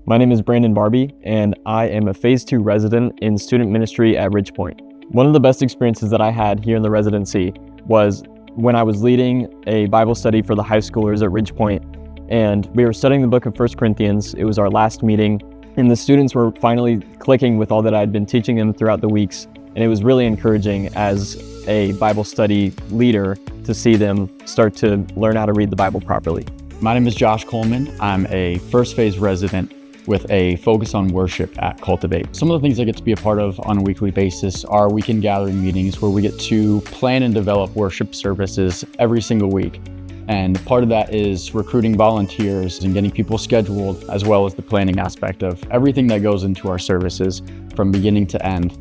My name is Brandon Barbie, and I am a Phase 2 resident in student ministry at Ridgepoint. One of the best experiences that I had here in the residency was when I was leading a Bible study for the high schoolers at Ridgepoint, and we were studying the book of 1 Corinthians. It was our last meeting, and the students were finally clicking with all that I'd been teaching them throughout the weeks, and it was really encouraging as a Bible study leader to see them start to learn how to read the Bible properly. My name is Josh Coleman. I'm a first phase resident with a focus on worship at Cultivate. Some of the things I get to be a part of on a weekly basis are weekend gathering meetings where we get to plan and develop worship services every single week. And part of that is recruiting volunteers and getting people scheduled, as well as the planning aspect of everything that goes into our services from beginning to end.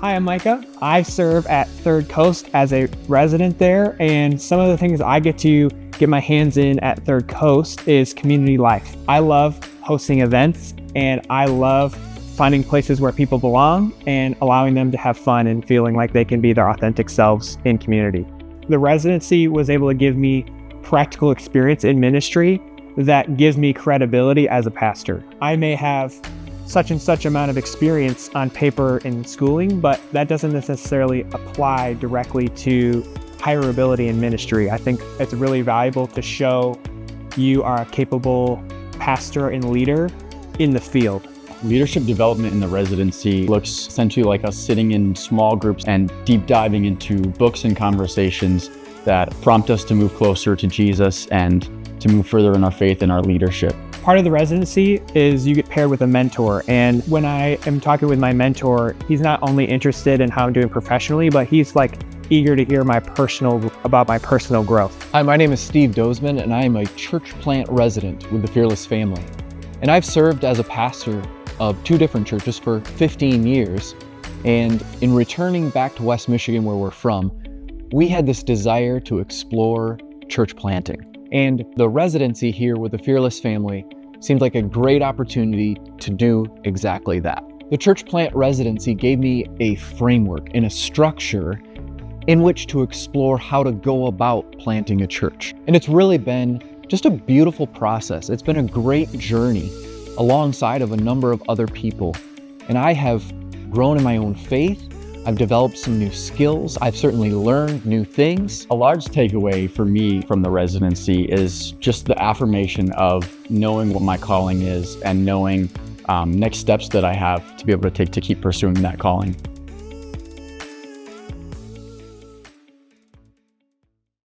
Hi, I'm Micah. I serve at Third Coast as a resident there, and some of the things I get to get my hands in at Third Coast is community life. I love hosting events, and I love finding places where people belong and allowing them to have fun and feeling like they can be their authentic selves in community. The residency was able to give me practical experience in ministry that gives me credibility as a pastor. I may have such and such amount of experience on paper in schooling, but that doesn't necessarily apply directly to hireability in ministry. I think it's really valuable to show you are a capable pastor and leader in the field. Leadership development in the residency looks essentially like us sitting in small groups and deep diving into books and conversations that prompt us to move closer to Jesus and to move further in our faith and our leadership. Part of the residency is you get paired with a mentor, and when I am talking with my mentor, he's not only interested in how I'm doing professionally, but he's eager to hear about my personal growth. Hi, my name is Steve Dozman, and I am a church plant resident with the Fearless family. And I've served as a pastor of 2 different churches for 15 years. And in returning back to West Michigan, where we're from, we had this desire to explore church planting. And the residency here with the Fearless family seemed like a great opportunity to do exactly that. The church plant residency gave me a framework and a structure in which to explore how to go about planting a church. And it's really been just a beautiful process. It's been a great journey alongside of a number of other people. And I have grown in my own faith. I've developed some new skills. I've certainly learned new things. A large takeaway for me from the residency is just the affirmation of knowing what my calling is and knowing next steps that I have to be able to take to keep pursuing that calling.